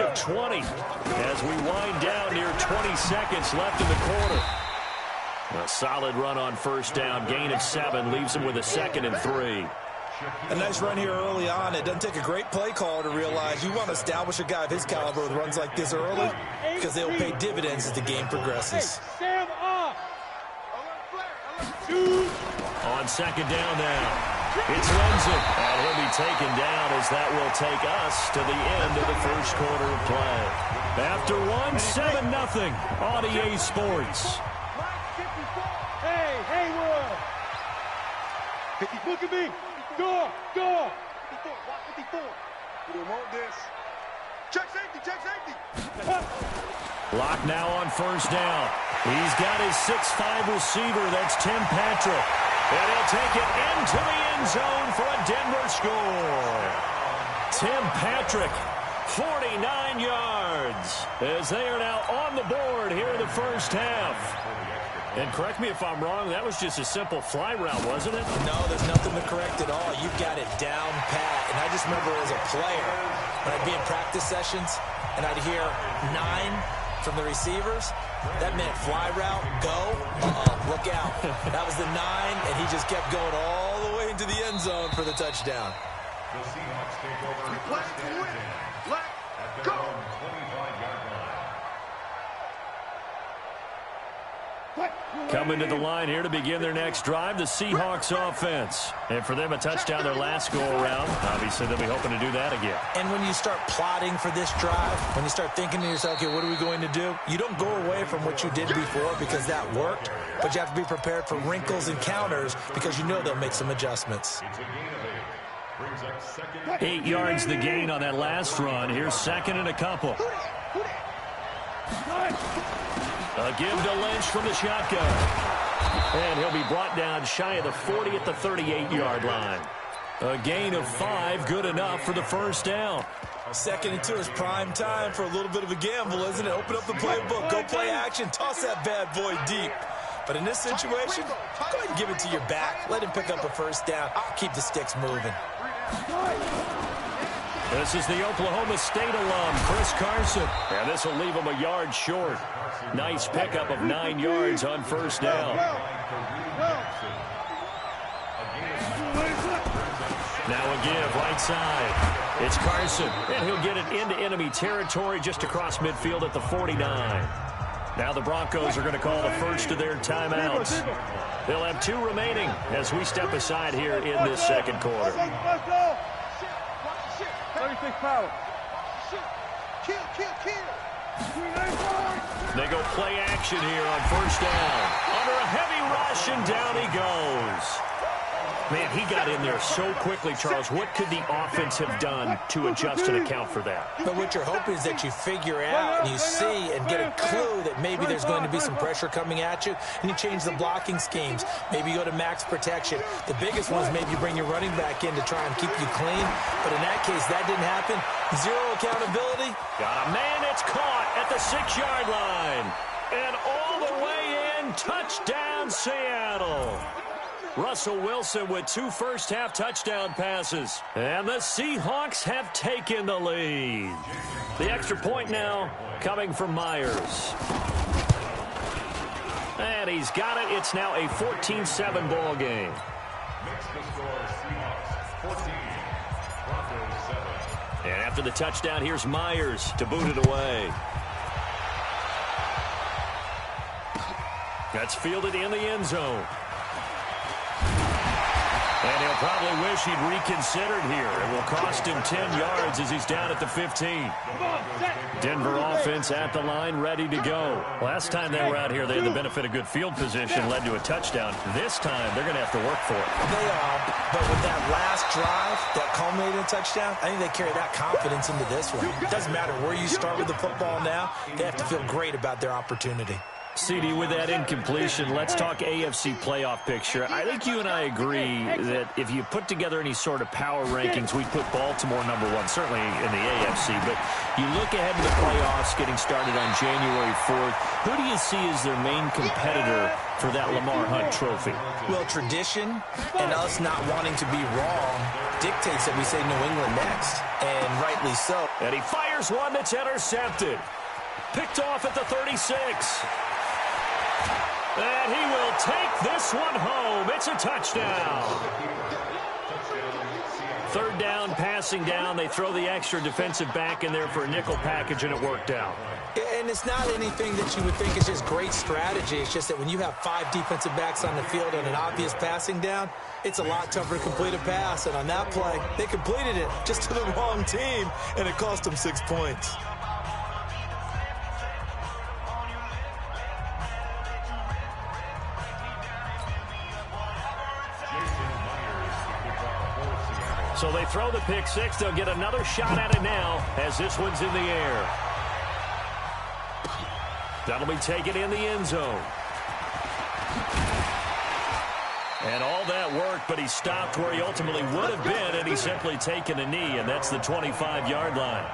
of 20 as we wind down near 20 seconds left in the quarter. A solid run on first down. Gain of 7 leaves him with a 2nd and 3. A nice run here early on. It doesn't take a great play caller to realize you want to establish a guy of his caliber with runs like this early because they'll pay dividends as the game progresses. On 2nd down now. It's Lenzen, and he'll be taken down as that will take us to the end of the first quarter of play. After 7-0 on EA Sports. Hey, Haywood! Look at me! Go! 54, watch 54. We don't want this. Check safety! Block now on first down. He's got his 6'5" receiver. That's Tim Patrick. And he'll take it into the end zone for a Denver score. Tim Patrick, 49 yards, as they are now on the board here in the first half. And correct me if I'm wrong, that was just a simple fly route, wasn't it? No, there's nothing to correct at all. You've got it down pat. And I just remember as a player, when I'd be in practice sessions, and I'd hear 9 from the receivers, that meant fly route, go, look out. That was the 9, and he just kept going all the way into the end zone for the touchdown. The Seahawks take over. Let's go! Coming to the line here to begin their next drive, the Seahawks offense. And for them, a touchdown their last go-around. Obviously, they'll be hoping to do that again. And when you start plotting for this drive, when you start thinking to yourself, okay, what are we going to do? You don't go away from what you did before because that worked, but you have to be prepared for wrinkles and counters because you know they'll make some adjustments. 8 yards the gain on that last run. Here's 2nd and a couple. A give to Lynch from the shotgun. And he'll be brought down shy of the 40 at the 38-yard line. A gain of 5, good enough for the first down. 2nd and 2 is prime time for a little bit of a gamble, isn't it? Open up the playbook, go play action, toss that bad boy deep. But in this situation, go ahead and give it to your back. Let him pick up a first down. Keep the sticks moving. This is the Oklahoma State alum, Chris Carson. And this will leave him a yard short. Nice pickup of 9 yards on first down. Now a give, right side. It's Carson, and he'll get it into enemy territory just across midfield at the 49. Now the Broncos are going to call the first of their timeouts. They'll have 2 remaining as we step aside here in this second quarter. 36 power. Kill. They go play action here on first down. Under a heavy rush, and down he goes. Man, he got in there so quickly, Charles. What could the offense have done to adjust and account for that? But what you're hoping is that you figure out and you see and get a clue that maybe there's going to be some pressure coming at you, and you change the blocking schemes. Maybe you go to max protection. The biggest one is maybe you bring your running back in to try and keep you clean. But in that case, that didn't happen. 0 accountability. Got a man, it's caught at the 6-yard line. And all the way in, touchdown Seattle. Russell Wilson with 2 first-half touchdown passes. And the Seahawks have taken the lead. The extra point now coming from Myers. And he's got it. It's now a 14-7 ball game. And after the touchdown, here's Myers to boot it away. That's fielded in the end zone. And he'll probably wish he'd reconsidered here. It will cost him 10 yards as he's down at the 15. Denver offense at the line, ready to go. Last time they were out here, they had the benefit of good field position, led to a touchdown. This time, they're going to have to work for it. They are, but with that last drive that culminated in a touchdown, I think they carry that confidence into this one. It doesn't matter where you start with the football now. They have to feel great about their opportunity. CD, with that incompletion, let's talk AFC playoff picture. I think you and I agree that if you put together any sort of power rankings, we put Baltimore #1, certainly in the AFC. But you look ahead to the playoffs getting started on January 4th. Who do you see as their main competitor for that Lamar Hunt trophy? Well, tradition and us not wanting to be wrong dictates that we say New England next, and rightly so. And he fires one that's intercepted. Picked off at the 36. And he will take this one home. It's a touchdown. Third down, passing down. They throw the extra defensive back in there for a nickel package, and it worked out. And it's not anything that you would think is just great strategy. It's just that when you have 5 defensive backs on the field and an obvious passing down, it's a lot tougher to complete a pass. And on that play, they completed it just to the wrong team, and it cost them 6 points. So they throw the pick six. They'll get another shot at it now as this one's in the air. That'll be taken in the end zone. And all that worked, but he stopped where he ultimately would have been, and he's simply taken a knee, and that's the 25-yard line.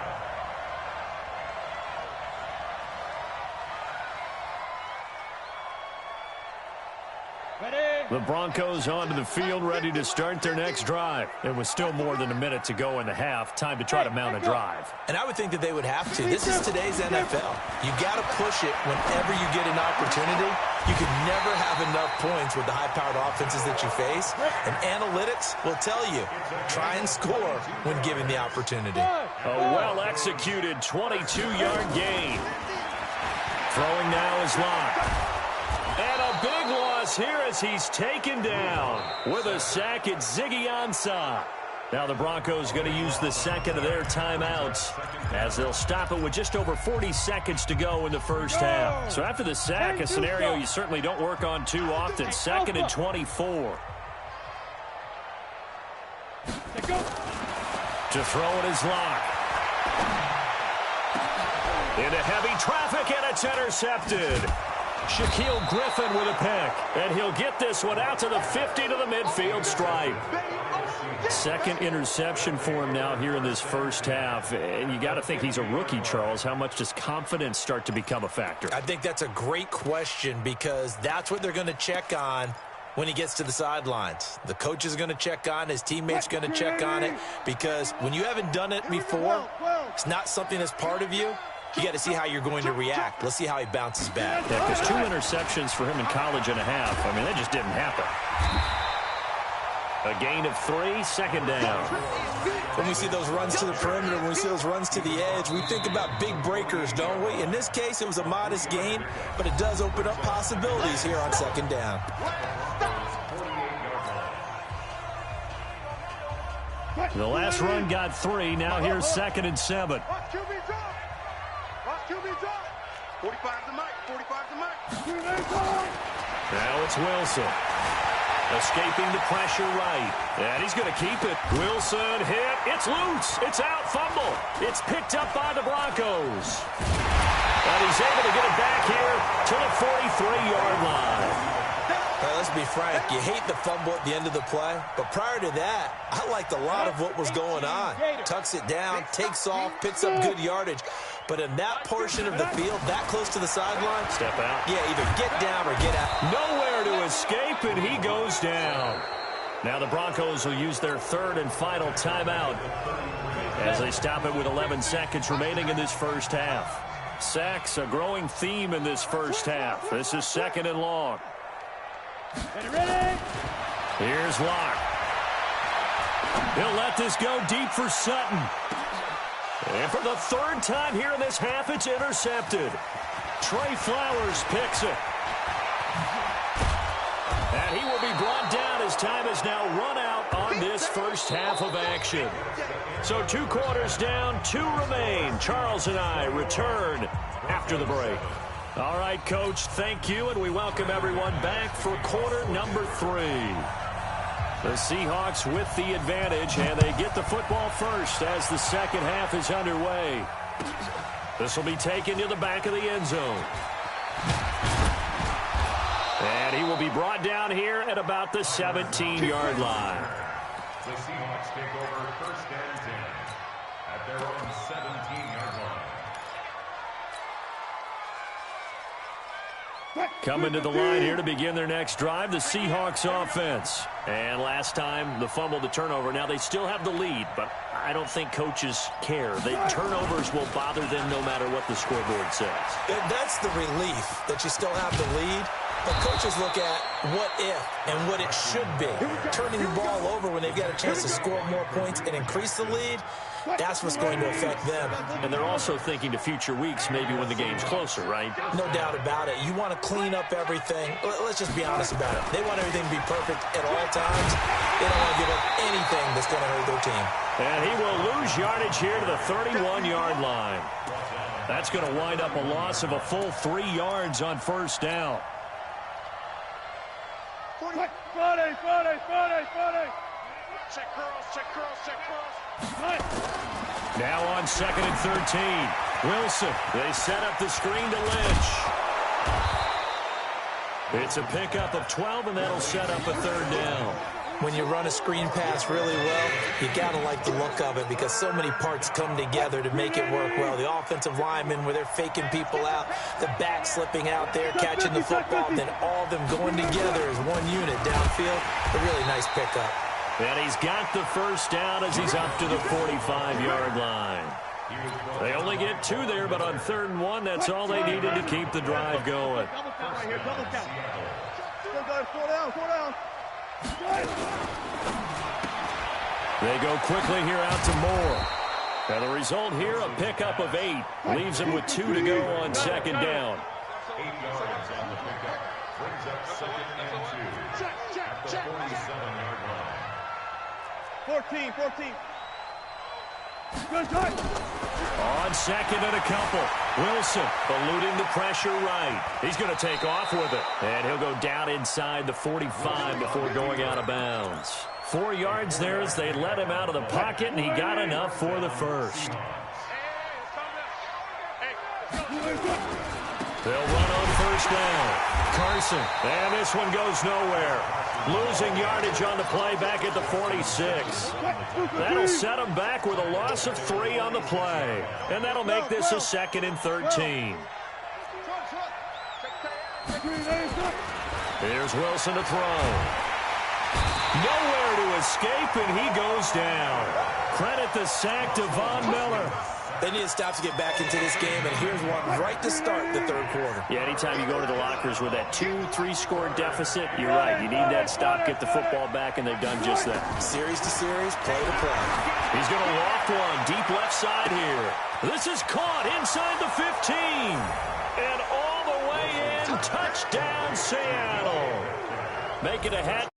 The Broncos onto the field, ready to start their next drive. It was still more than a minute to go in the half. Time to try to mount a drive. And I would think that they would have to. This is today's NFL. You got to push it whenever you get an opportunity. You can never have enough points with the high-powered offenses that you face. And analytics will tell you, try and score when given the opportunity. A well-executed 22-yard gain. Throwing now is Locke. And a big loss here as he's taken down with a sack at Ziggy Ansah. Now the Broncos going to use the second of their timeouts as they'll stop it with just over 40 seconds to go in the first half. So after the sack, a scenario you certainly don't work on too often. 2nd and 24. To throw it is Locke. Into heavy traffic, and it's intercepted. Shaquille Griffin with a pick, and he'll get this one out to the 50 to the midfield stripe. Second interception for him now here in this first half, and you got to think he's a rookie, Charles. How much does confidence start to become a factor? I think that's a great question because that's what they're going to check on when he gets to the sidelines. The coach is going to check on, his teammates going to check on it, because when you haven't done it before, it's not something that's part of you. You got to see how you're going to react. Let's see how he bounces back. Yeah, because 2 interceptions for him in college and a half. I mean, that just didn't happen. A gain of 3, second down. When we see those runs to the perimeter, when we see those runs to the edge, we think about big breakers, don't we? In this case, it was a modest gain, but it does open up possibilities here on second down. The last run got 3. Now here's 2nd and 7. 45 to Mike. 45 to Mike. Now it's Wilson. Escaping the pressure right. And he's going to keep it. Wilson hit. It's loose. It's out. Fumble. It's picked up by the Broncos. And he's able to get it back here to the 43-yard line. Let's be frank, you hate the fumble at the end of the play, but prior to that, I liked a lot of what was going on. Tucks it down, takes off, picks up good yardage. But in that portion of the field, that close to the sideline, step out. Yeah, either get down or get out. Nowhere to escape, and he goes down. Now the Broncos will use their 3rd and final timeout as they stop it with 11 seconds remaining in this first half. Sacks, a growing theme in this first half. This is 2nd and long. Here's Locke. He'll let this go deep for Sutton. And for the 3rd time here in this half, it's intercepted. Trey Flowers picks it. And he will be brought down as time is now run out on this first half of action. So 2 quarters down, 2 remain. Charles and I return after the break. All right, Coach, thank you, and we welcome everyone back for quarter number 3. The Seahawks with the advantage, and they get the football first as the second half is underway. This will be taken to the back of the end zone. And he will be brought down here at about the 17-yard line. The Seahawks take over first and 10 at their own 17-yard line. Coming to the line here to begin their next drive, the Seahawks offense. And last time, the fumble, the turnover. Now, they still have the lead, but I don't think coaches care. The turnovers will bother them no matter what the scoreboard says. That's the relief that you still have the lead. But coaches look at what if and what it should be. Turning the ball over when they've got a chance to score more points and increase the lead, that's what's going to affect them. And they're also thinking to future weeks, maybe when the game's closer, right? No doubt about it. You want to clean up everything. Let's just be honest about it. They want everything to be perfect at all times. They don't want to give up anything that's going to hurt their team. And he will lose yardage here to the 31-yard line. That's going to wind up a loss of a full 3 yards on first down. Friday. Check curls. Now on 2nd and 13. Wilson, they set up the screen to Lynch. It's a pickup of 12, and that'll set up a 3rd down. When you run a screen pass really well, you got to like the look of it because so many parts come together to make it work well. The offensive linemen, where they're faking people out, the back slipping out there, catching the football, then all of them going together as one unit downfield. A really nice pickup. And he's got the first down as he's up to the 45-yard line. They only get 2 there, but on 3rd and 1, that's all they needed to keep the drive going. They go quickly here out to Moore. And the result here, a pickup of 8. Leaves them with 2 to go on 2nd down. 8 yards on the pickup. Brings up 2nd and 2 at the 47-yard line. 14. On 2nd and a couple. Wilson eluding the pressure right. He's going to take off with it. And he'll go down inside the 45 before going out of bounds. 4 yards there as they let him out of the pocket, and he got enough for the first. They'll run on first down. Carson, and this one goes nowhere. Losing yardage on the play back at the 46. That'll set them back with a loss of 3 on the play. And that'll make this a 2nd and 13. Here's Wilson to throw. Nowhere to escape, and he goes down. Credit the sack to Von Miller. They need to stop to get back into this game, and here's one right to start the 3rd quarter. Yeah, anytime you go to the lockers with that 2-3 score deficit, you're right. You need that stop, get the football back, and they've done just that. Series to series, play to play. He's going to loft one deep left side here. This is caught inside the 15. And all the way in, touchdown Seattle. Make it a hat.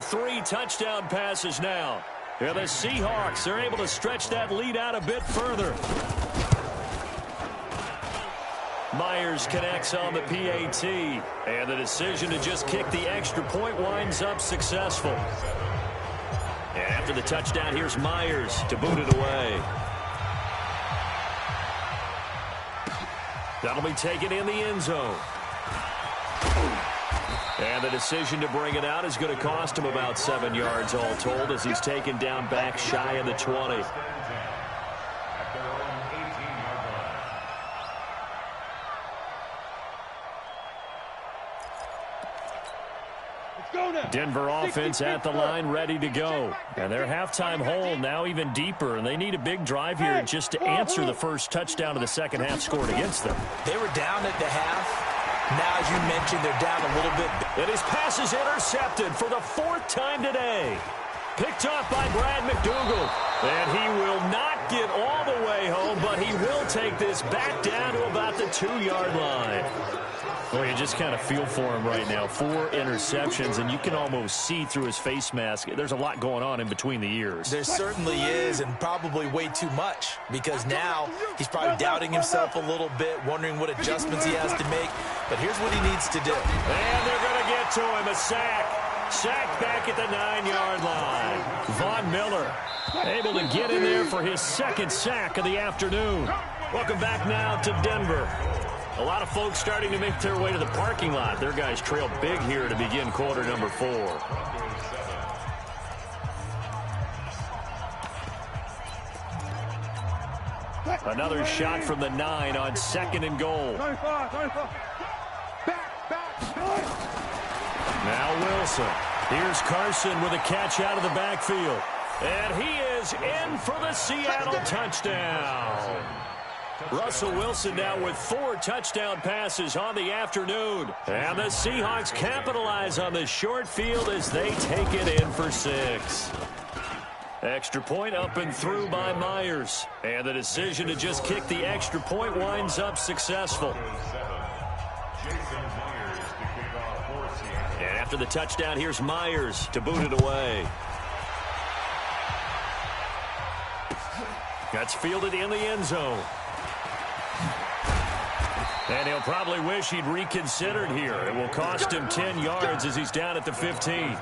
3 touchdown passes now. Yeah, the Seahawks are able to stretch that lead out a bit further. Myers connects on the PAT. And the decision to just kick the extra point winds up successful. And after the touchdown, here's Myers to boot it away. That'll be taken in the end zone. And the decision to bring it out is going to cost him about 7 yards all told as he's taken down back shy of the 20. Denver offense at the line, ready to go. And their halftime hole now even deeper, and they need a big drive here just to answer the first touchdown of the second half scored against them. They were down at the half. Now, as you mentioned, they're down a little bit. And his pass is intercepted for the 4th time today. Picked off by Brad McDougal. And he will not get all the way home, but he will take this back down to about the 2-yard line. Well, you just kind of feel for him right now. 4 interceptions, and you can almost see through his face mask. There's a lot going on in between the ears. There certainly is, and probably way too much, because now he's probably doubting himself a little bit, wondering what adjustments he has to make. But here's what he needs to do. And they're going to get to him, a sack. Sacked back at the 9-yard line. Von Miller able to get in there for his 2nd sack of the afternoon. Welcome back now to Denver. A lot of folks starting to make their way to the parking lot. Their guys trail big here to begin quarter number 4. Another shot from the 9 on 2nd and goal. Now Wilson. Here's Carson with a catch out of the backfield. And he is in for the Seattle touchdown. Russell Wilson now with 4 touchdown passes on the afternoon. And the Seahawks capitalize on the short field as they take it in for 6. Extra point up and through by Myers. And the decision to just kick the extra point winds up successful. And after the touchdown, here's Myers to boot it away. That's fielded in the end zone. And he'll probably wish he'd reconsidered here. It will cost him 10 yards as he's down at the 15.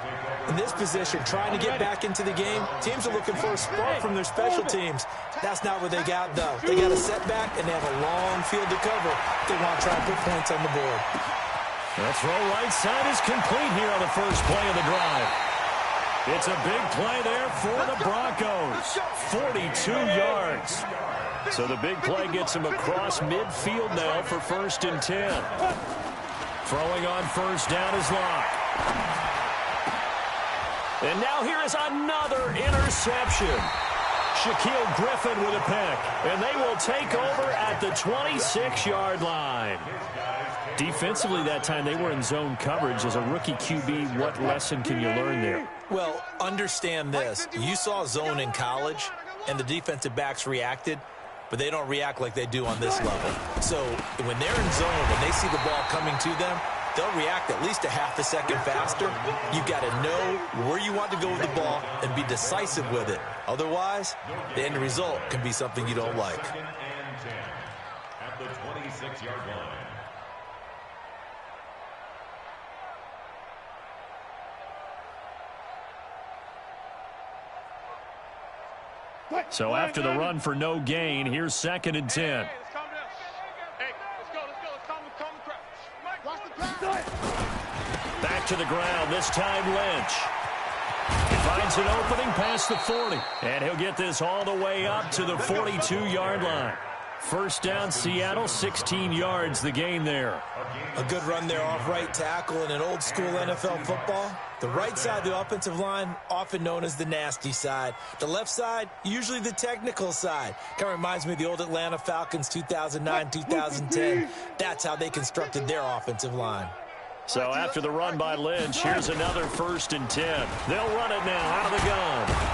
In this position, trying to get back into the game, teams are looking for a spark from their special teams. That's not what they got, though. They got a setback, and they have a long field to cover. They want to try and put points on the board. The throw right side is complete here on the first play of the drive. It's a big play there for the Broncos. 42 yards. So the big play gets him across midfield now for 1st and 10. Throwing on first down is Locke. And now here is another interception. Shaquille Griffin with a pick. And they will take over at the 26-yard line. Defensively that time they were in zone coverage. As a rookie QB, what lesson can you learn there? Well, understand this. You saw zone in college, and the defensive backs reacted, but they don't react like they do on this level. So when they're in zone and they see the ball coming to them, they'll react at least a half a second faster. You've got to know where you want to go with the ball and be decisive with it. Otherwise, the end result can be something you don't like. At the 26-yard line. So after the run for no gain, here's 2nd and 10. Back to the ground, this time Lynch. He finds an opening past the 40. And he'll get this all the way up to the 42-yard line. First down, Seattle, 16 yards the gain there. A good run there off right tackle in an old-school NFL football. The right side of the offensive line, often known as the nasty side. The left side, usually the technical side. Kind of reminds me of the old Atlanta Falcons 2009, 2010. That's how they constructed their offensive line. So after the run by Lynch, here's another 1st and 10. They'll run it now out of the gun.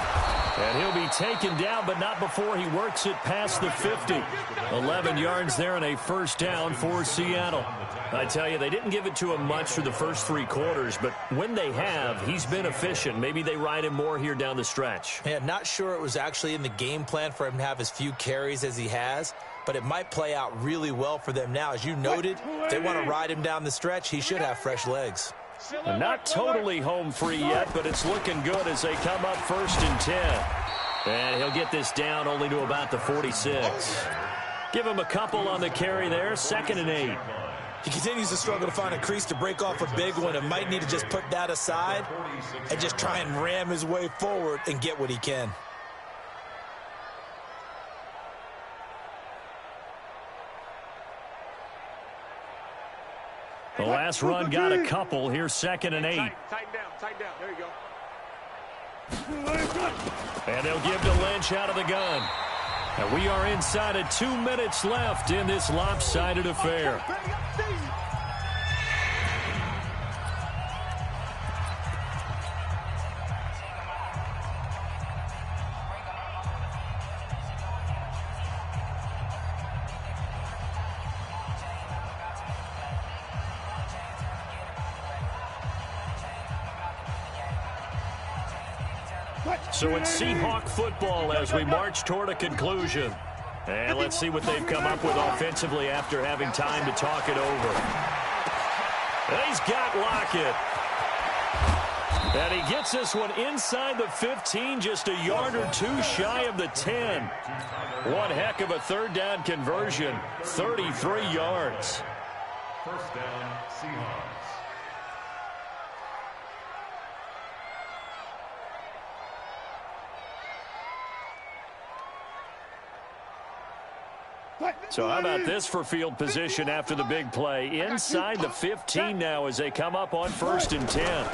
And he'll be taken down, but not before he works it past the 50. 11 yards there and a first down for Seattle. I tell you, they didn't give it to him much through the first 3 quarters, but when they have, he's been efficient. Maybe they ride him more here down the stretch. Yeah, not sure it was actually in the game plan for him to have as few carries as he has, but it might play out really well for them now. As you noted, if they want to ride him down the stretch, he should have fresh legs. Not totally home free yet, but it's looking good as they come up 1st and 10. And he'll get this down only to about the 46. Give him a couple on the carry there, 2nd and 8. He continues to struggle to find a crease to break off a big one and might need to just put that aside and just try and ram his way forward and get what he can. The last run got a couple. Here's 2nd and 8. Tighten down. There you go. And they'll give to Lynch out of the gun. And we are inside of 2 minutes left in this lopsided affair. So it's Seahawk football as we march toward a conclusion. And let's see what they've come up with offensively after having time to talk it over. And he's got Lockett. And he gets this one inside the 15, just a yard or 2 shy of the 10. One heck of a 3rd down conversion, 33 yards. First down, Seahawks. So how about this for field position after the big play? Inside the 15 now as they come up on 1st and 10.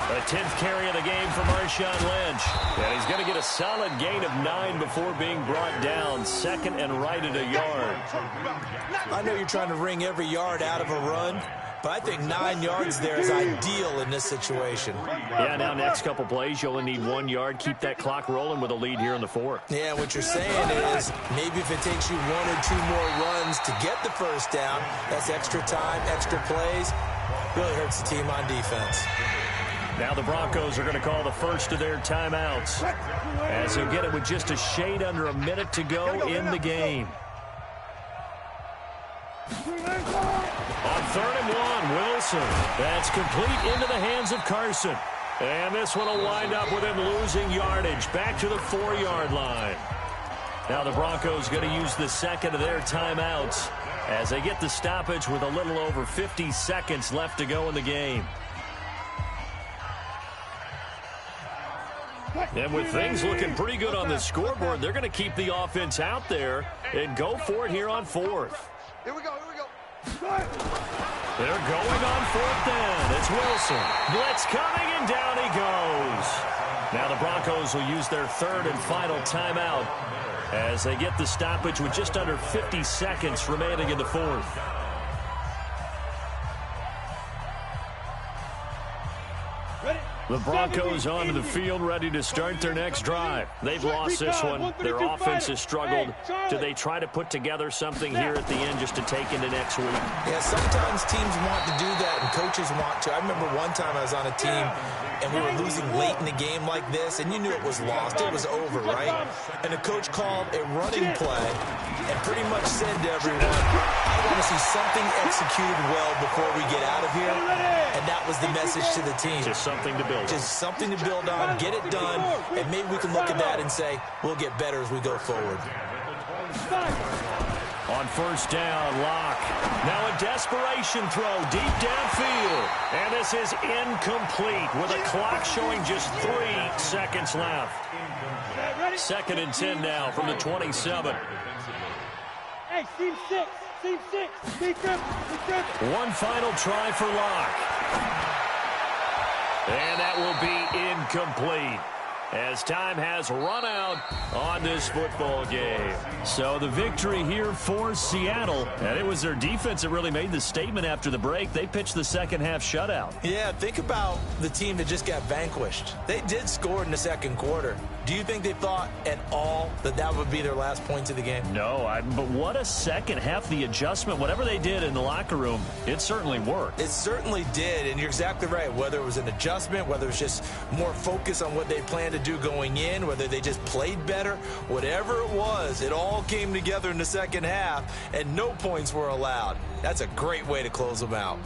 The 10th carry of the game for Marshawn Lynch. And he's going to get a solid gain of 9 before being brought down. 2nd and right at a yard. I know you're trying to wring every yard out of a run, but I think 9 yards there is ideal in this situation. Yeah, now next couple plays, you only need 1 yard. Keep that clock rolling with a lead here in the 4th. Yeah, what you're saying is maybe if it takes you 1 or 2 more runs to get the first down, that's extra time, extra plays. Really hurts the team on defense. Now the Broncos are going to call the first of their timeouts as they'll get it with just a shade under a minute to go in the game. On 3rd and 1, Wilson. That's complete into the hands of Carson. And this one will wind up with him losing yardage back to the 4-yard line. Now the Broncos going to use the second of their timeouts as they get the stoppage with a little over 50 seconds left to go in the game. And with things looking pretty good on the scoreboard, they're going to keep the offense out there and go for it here on 4th. Here we go, here we go. They're going on 4th down. It's Wilson. Blitz coming, and down he goes. Now the Broncos will use their 3rd and final timeout as they get the stoppage with just under 50 seconds remaining in the 4th. The Broncos onto the field, ready to start their next drive. They've lost this one. Their offense has struggled. Do they try to put together something here at the end just to take into next week? Yeah, sometimes teams want to do that and coaches want to. I remember one time I was on a team and we were losing late in the game like this, and you knew it was lost. It was over, right? And the coach called a running play and pretty much said to everyone, I want to see something executed well before we get out of here. And that was the message to the team. Just something to build on. Just something to build on, get it done, and maybe we can look at that and say, we'll get better as we go forward. On 1st down, Locke. Now a desperation throw deep downfield. And this is incomplete with a clock showing just 3 seconds left. 2nd and 10 now from the 27. Hey, team 6. Team 6. Be careful. One final try for Locke. And that will be incomplete as time has run out on this football game. So the victory here for Seattle, and it was their defense that really made the statement after the break. They pitched the second half shutout. Yeah, think about the team that just got vanquished. They did score in the 2nd quarter. Do you think they thought at all that that would be their last points of the game? No, but what a second half. The adjustment, whatever they did in the locker room, it certainly worked. It certainly did, and you're exactly right. Whether it was an adjustment, whether it was just more focus on what they planned to do going in, whether they just played better, whatever it was, it all came together in the second half, and no points were allowed. That's a great way to close them out.